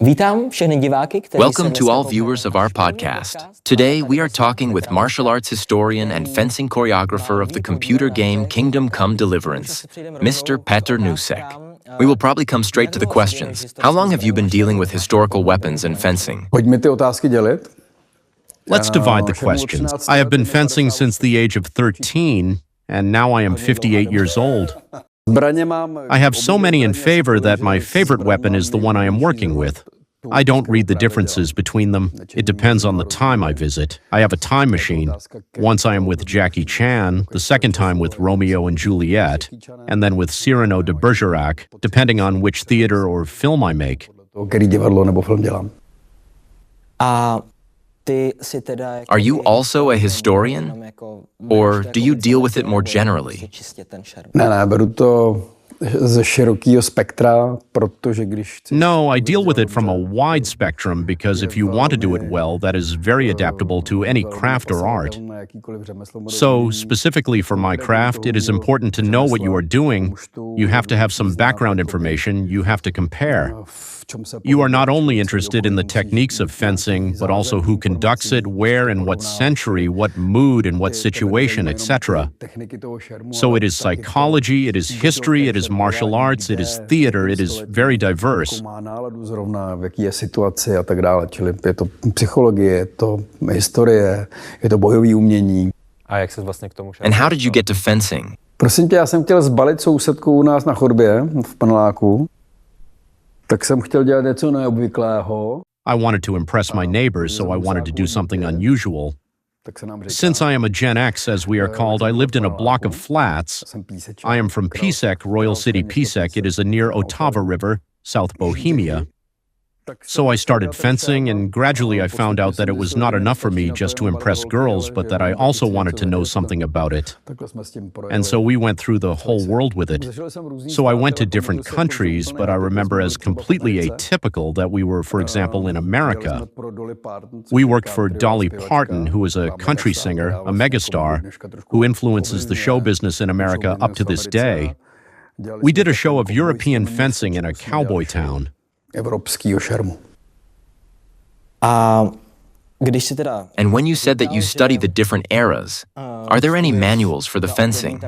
Welcome to all viewers of our podcast. Today we are talking with martial arts historian and fencing choreographer of the computer game Kingdom Come Deliverance, Mr. Petr Nůsek. We will probably come straight to the questions. How long have you been dealing with historical weapons and fencing? Let's divide the questions. I have been fencing since the age of 13, and now I am 58 years old. I have so many in favor that my favorite weapon is the one I am working with. I don't read the differences between them. It depends on the time I visit. I have a time machine. Once I am with Jackie Chan, the second time with Romeo and Juliet, and then with Cyrano de Bergerac, depending on which theater or film I make. Are you also a historian? Or do you deal with it more generally? No, I deal with it from a wide spectrum because if you want to do it well, that is very adaptable to any craft or art. So, specifically for my craft, it is important to know what you are doing. You have to have some background information. You have to compare. You are not only interested in the techniques of fencing, but also who conducts it, where, in what century, what mood, in what situation, etc. So it is psychology, it is history, it is martial arts, it is theater, it is very diverse. And how did you get to fencing? Prosím tě, já jsem chtěl zbalit sousedku u nás na chodbě v paneláku. Tak jsem chtěl dělat něco neobvyklého. I wanted to impress my neighbors, so I wanted to do something unusual. Since I am a Gen X, as we are called, I lived in a block of flats. I am from Písek, Royal City Písek. It is near Otava River, South Bohemia. So I started fencing, and gradually I found out that it was not enough for me just to impress girls, but that I also wanted to know something about it. And so we went through the whole world with it. So I went to different countries, but I remember as completely atypical that we were, for example, in America. We worked for Dolly Parton, who is a country singer, a megastar, who influences the show business in America up to this day. We did a show of European fencing in a cowboy town. Evropského šermu. And when you said that you study the different eras, are there any manuals for the fencing?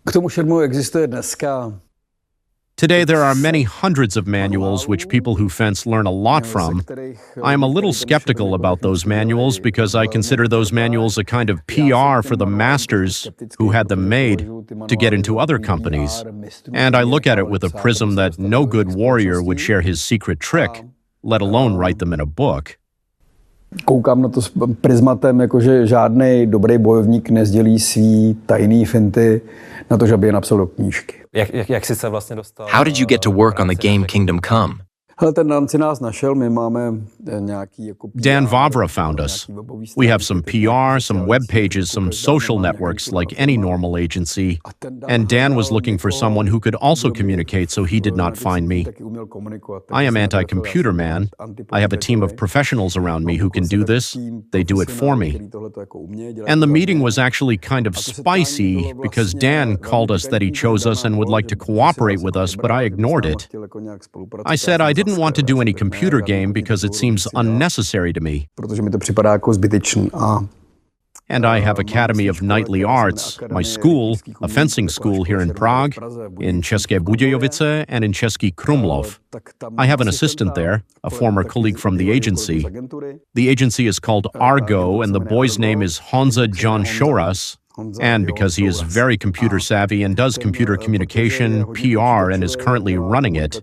K tomu šermu existuje dneska. Today there are many hundreds of manuals which people who fence learn a lot from. I am a little skeptical about those manuals because I consider those manuals a kind of PR for the masters who had them made to get into other companies. And I look at it with a prism that no good warrior would share his secret trick, let alone write them in a book. Koukám na to s prismatem, jakože žádný dobrý bojovník nezdělí svý tajný finty na to, že by je napsal do knížky. Jak jsi se vlastně dostal? How did you get to work on the game Kingdom Come? Hele, ten Dan si nás našel, my máme nějaký jako Dan Vavra found us. We have some PR, some web pages, some social networks like any normal agency. And Dan was looking for someone who could also communicate, so he did not find me. I am anti-computer man. I have a team of professionals around me who can do this. They do it for me. And the meeting was actually kind of spicy because Dan called us that he chose us and would like to cooperate with us, but I ignored it. I said I didn't want to do any computer game because it seems unnecessary to me. And I have Academy of Knightly Arts, my school, a fencing school here in Prague, in České Budějovice, and in Český Krumlov. I have an assistant there, a former colleague from the agency. The agency is called Argo, and the boy's name is Honza John Shoras. And because he is very computer savvy and does computer communication, PR, and is currently running it.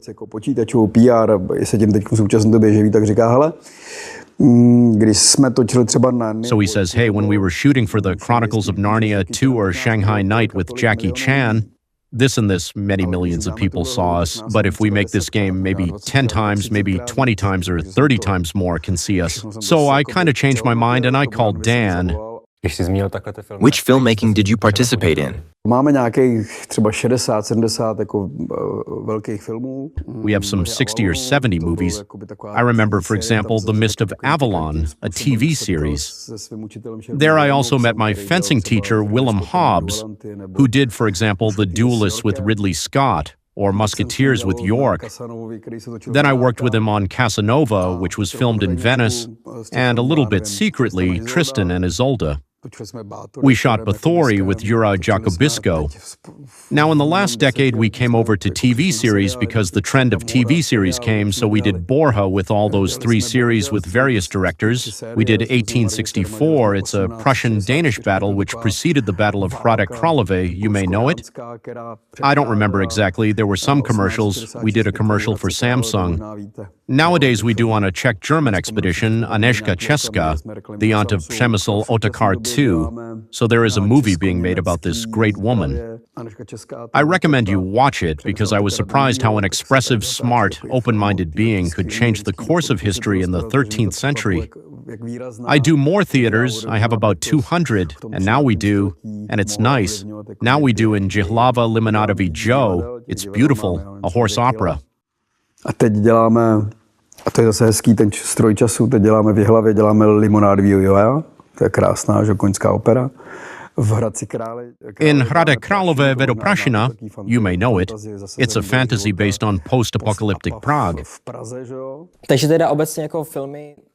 So he says, hey, when we were shooting for the Chronicles of Narnia 2 or Shanghai Night with Jackie Chan, this and this, many millions of people saw us. But if we make this game, maybe 10 times, maybe 20 times, or 30 times more can see us. So I kind of changed my mind and I called Dan. Which filmmaking did you participate in? Máme nějakých třeba 60, 70 jako velkých filmů. We have some 60 or 70 movies. I remember, for example, The Mist of Avalon, a TV series. There I also met my fencing teacher, Willem Hobbs, who did, for example, The Duelist with Ridley Scott, or Musketeers with York. Then I worked with him on Casanova, which was filmed in Venice, and a little bit secretly, Tristan and Isolde. We shot Bathory with Jura Jacobisco. Now, in the last decade, we came over to TV series because the trend of TV series came, so we did Borja with all those 3 series with various directors. We did 1864. It's a Prussian-Danish battle which preceded the Battle of Hradec Králové. You may know it. I don't remember exactly. There were some commercials. We did a commercial for Samsung. Nowadays, we do on a Czech-German expedition, Anežka Česká, the aunt of Přemysl Otakar II. So there is a movie being made about this great woman. I recommend you watch it because I was surprised how an expressive, smart, open-minded being could change the course of history in the 13th century. I do more theaters. I have about 200, and now we do, and it's nice, now we do in Jihlava Limonádový Joe. It's beautiful, a horse opera. A teď děláme, a to je zase hezký ten stroj času, teď děláme v Jihlavě, děláme Limonádovýho Joea, to je krásná koňská opera. In Hradec Králové ved Prašina, you may know it, it's a fantasy based on post-apocalyptic Prague.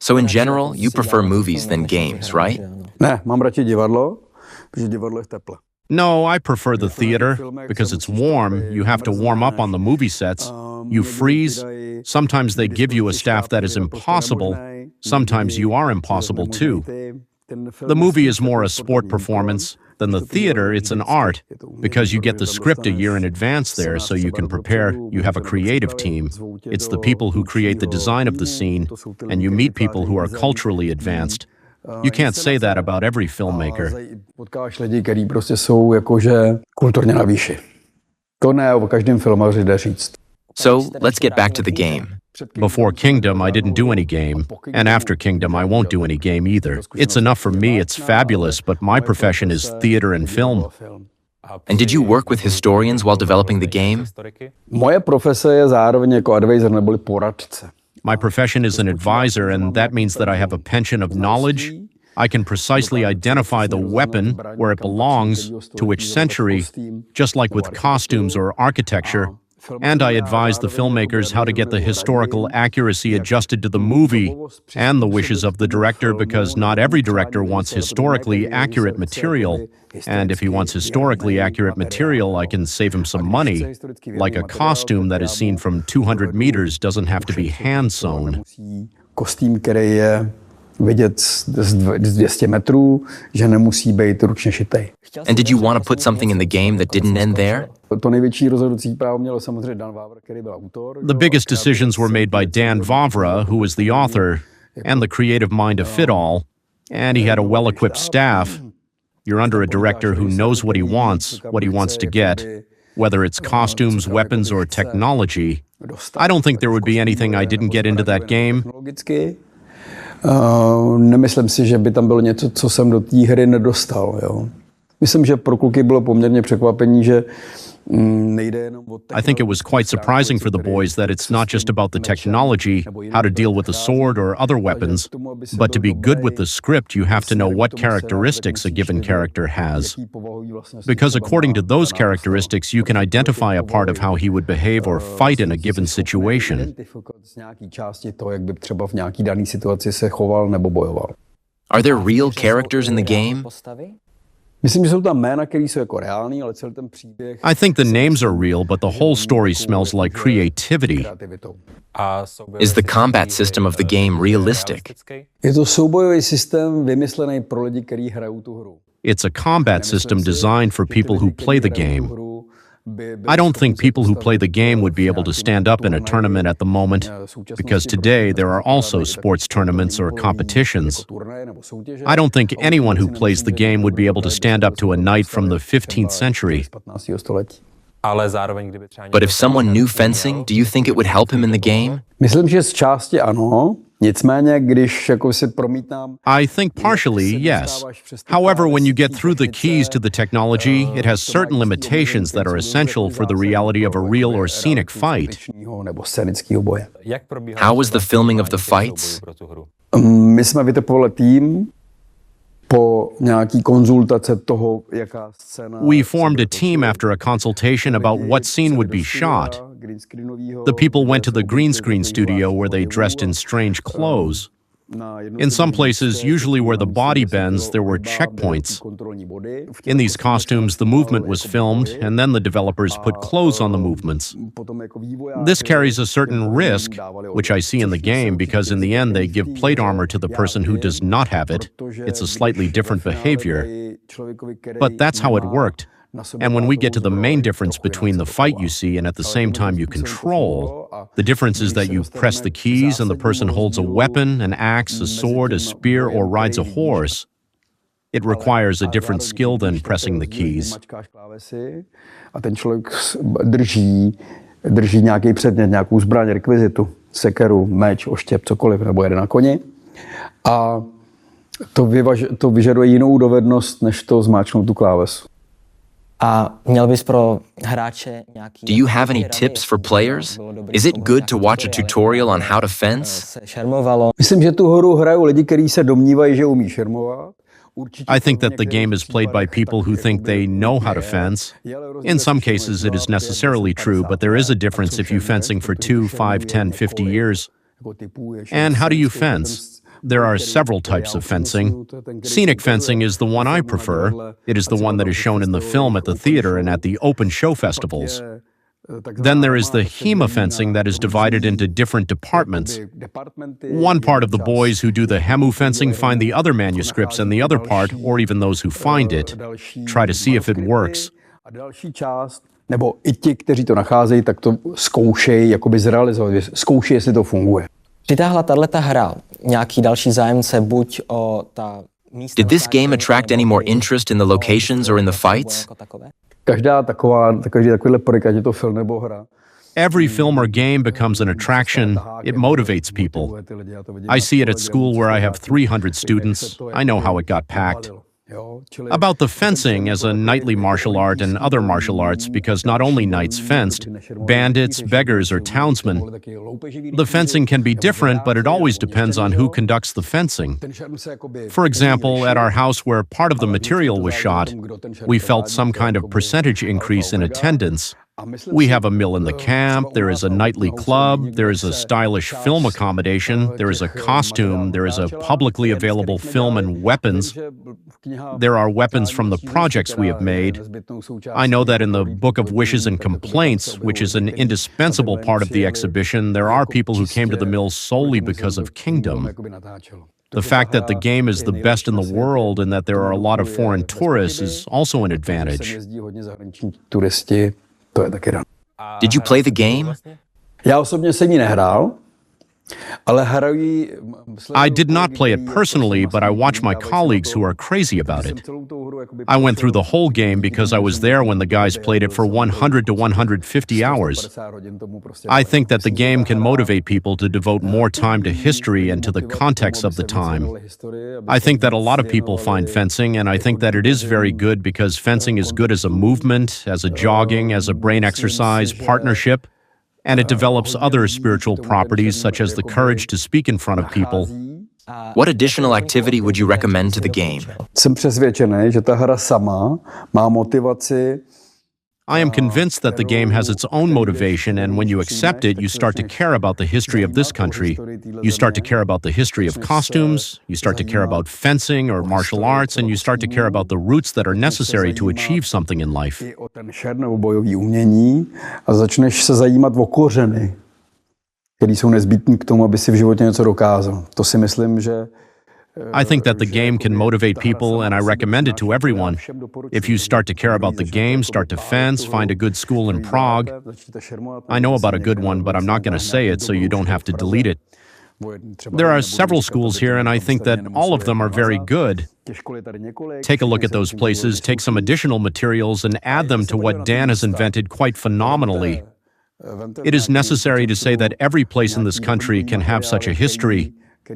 So in general, you prefer movies than games, right? Ne, mám radši divadlo, protože divadlo je teple. No, I prefer the theater because it's warm. You have to warm up on the movie sets. You freeze. Sometimes they give you a staff that is impossible. Sometimes you are impossible too. The movie is more a sport performance. Than the theater, it's an art because you get the script a year in advance there so you can prepare. You have a creative team. It's the people who create the design of the scene, and you meet people who are culturally advanced. You can't say that about every filmmaker. Potkáš lidi, kteří prostě jsou jakože kulturně na výši. To ne o každém filmaři jde říct. So, let's get back to the game. Before Kingdom, I didn't do any game, and after Kingdom, I won't do any game either. It's enough for me, it's fabulous, but my profession is theater and film. And did you work with historians while developing the game? Moje profese je zároveň jako advisor neboli poradce. My profession is an advisor, and that means that I have a pension of knowledge. I can precisely identify the weapon, where it belongs, to which century, just like with costumes or architecture. And I advise the filmmakers how to get the historical accuracy adjusted to the movie and the wishes of the director, because not every director wants historically accurate material. And if he wants historically accurate material, I can save him some money. Like a costume that is seen from 200 meters doesn't have to be hand-sewn. Kostým, který je vidět z 200 metrů, že nemusí být ručně šitej. And did you want to put something in the game that didn't end there? To největší rozhodující právo mělo samozřejmě Dan Vávra, který byl autor. The biggest decisions were made by Dan Vávra, who was the author, and the creative mind of it all, and he had a well-equipped staff. You're under a director who knows what he wants to get, whether it's costumes, weapons, or technology. I don't think there would be anything I didn't get into that game. Nemyslím si, že by tam bylo něco, co jsem do té hry nedostal. Jo. Myslím, že pro kluky bylo poměrně překvapení, že nejde jenom o technologii. I think it was quite surprising for the boys that it's not just about the technology, how to deal with a sword or other weapons, but to be good with the script, you have to know what characteristics a given character has. Because according to those characteristics, you can identify a part of how he would behave or fight in a given situation. Are there real characters in the game? Myslím, že jsou tam jména, které jsou jako reální, ale celý ten příběh. I think the names are real, but the whole story smells like creativity. Is the combat system of the game realistic? Je to soubojový systém vymyslený pro lidi, kteří hrajou tu hru. It's a combat system designed for people who play the game. I don't think people who play the game would be able to stand up in a tournament at the moment, because today there are also sports tournaments or competitions. I don't think anyone who plays the game would be able to stand up to a knight from the 15th century. But if someone knew fencing, do you think it would help him in the game? Myslím, že z části ano. Nicméně, když jako si promítám... I think partially, yes. However, when you get through the keys to the technology, it has certain limitations that are essential for the reality of a real or scenic fight. How was the filming of the fights? My jsme vytipovali tým. We formed a team after a consultation about what scene would be shot. The people went to the green screen studio where they dressed in strange clothes. In some places, usually where the body bends, there were checkpoints. In these costumes, the movement was filmed, and then the developers put clothes on the movements. This carries a certain risk, which I see in the game, because in the end they give plate armor to the person who does not have it. It's a slightly different behavior. But that's how it worked. And when we get to the main difference between the fight you see and at the same time you control, the difference is that you press the keys and the person holds a weapon, an axe, a sword, a spear, or rides a horse. It requires a different skill than pressing the keys. A ten člověk drží nějaký předmět, nějakou zbraň, rekvizitu, sekeru, meč, oštěp, cokoliv, nebo jede na koni. A to vyžaduje jinou dovednost, než to zmáčknout tu klávesu. Do you have any tips for players? Is it good to watch a tutorial on how to fence? Myslím, že tu hru hrajou lidi, kteří se domnívají, že umí šermovat. I think that the game is played by people who think they know how to fence. In some cases, it is necessarily true, but there is a difference if you're fencing for 2, 5, 10, 50 years. And how do you fence? There are several types of fencing. Scenic fencing is the one I prefer. It is the one that is shown in the film at the theater and at the open show festivals. Then there is the HEMA fencing that is divided into different departments. One part of the boys who do the HEMU fencing find the other manuscripts, and the other part, or even those who find it, try to see if it works. Nebo i ti, kteří to nacházejí, tak to zkoušejí, jakoby zrealizovat, zkoušejí, jestli to funguje. Přitáhla tato hra nějaký další zájemce buď o ta místa... Did this game attract any more interest in the locations or in the fights? Každý takovýhle projekt, ať je to film nebo hra. Every film or game becomes an attraction. It motivates people. I see it at school where I have 300 students. I know how it got packed. About the fencing as a knightly martial art and other martial arts, because not only knights fenced, bandits, beggars, or townsmen. The fencing can be different, but it always depends on who conducts the fencing. For example, at our house where part of the material was shot, we felt some kind of percentage increase in attendance. We have a mill in the camp, there is a nightly club, there is a stylish film accommodation, there is a costume, there is a publicly available film and weapons. There are weapons from the projects we have made. I know that in the Book of Wishes and Complaints, which is an indispensable part of the exhibition, there are people who came to the mill solely because of Kingdom. The fact that the game is the best in the world and that there are a lot of foreign tourists is also an advantage. Did you play the game? Já osobně jsem ji nehrál, ale hrají... I did not play it personally, but I watch my colleagues who are crazy about it. I went through the whole game because I was there when the guys played it for 100 to 150 hours. I think that the game can motivate people to devote more time to history and to the context of the time. I think that a lot of people find fencing, and I think that it is very good because fencing is good as a movement, as a jogging, as a brain exercise, partnership. And it develops other spiritual properties, such as the courage to speak in front of people. What additional activity would you recommend to the game? Jsem přesvědčený, že ta hra sama má motivaci. I am convinced that the game has its own motivation, and when you accept it, you start to care about the history of this country. You start to care about the history of costumes, you start to care about fencing or martial arts, and you start to care about the roots that are necessary to achieve something in life. A začneš se zajímat o kořeny, které jsou nezbytné k tomu, aby si v životě něco dokázal. To si myslím, že I think that the game can motivate people, and I recommend it to everyone. If you start to care about the game, start to fence, find a good school in Prague. I know about a good one, but I'm not going to say it so you don't have to delete it. There are several schools here, and I think that all of them are very good. Take a look at those places, take some additional materials, and add them to what Dan has invented quite phenomenally. It is necessary to say that every place in this country can have such a history.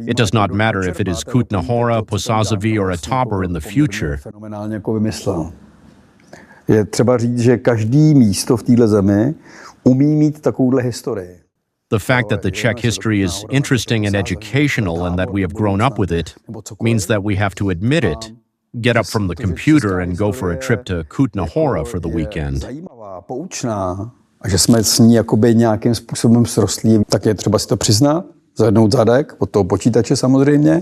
It does not matter if it is Kutna Hora, Posazaví, or Tabor in the future. Je třeba říct, že každý místo v této zemi umí mít takovouhle historii. The fact that the Czech history is interesting and educational and that we have grown up with it means that we have to admit it, get up from the computer and go for a trip to Kutná Hora for the weekend. Poučná a že jsme s ní jakoby nějakým způsobem srostlí, tak je třeba si to přiznat, zvednout zadek od toho počítače samozřejmě,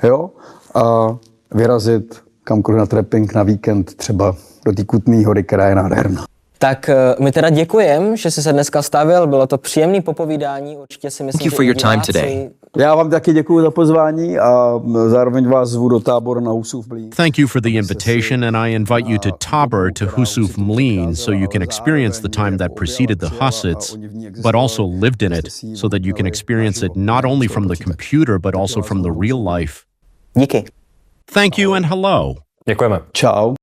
jo, a vyrazit kamkoliv na trekking na víkend, třeba do té Kutné Hory, která je nádherná. Tak my teda děkujem, že jsi se dneska stavil, bylo to příjemné popovídání, určitě si myslím, Thank you for your time today. Já vám taky děkuji za pozvání a zároveň vás zvu do tábora na Husův Mlýn. Thank you for the invitation, and I invite you to Tabor to Husův Mlýn so you can experience the time that preceded the Hussites, but also lived in it, so that you can experience it not only from the computer, but also from the real life. Díky. Thank you and hello. Děkujeme. Čau.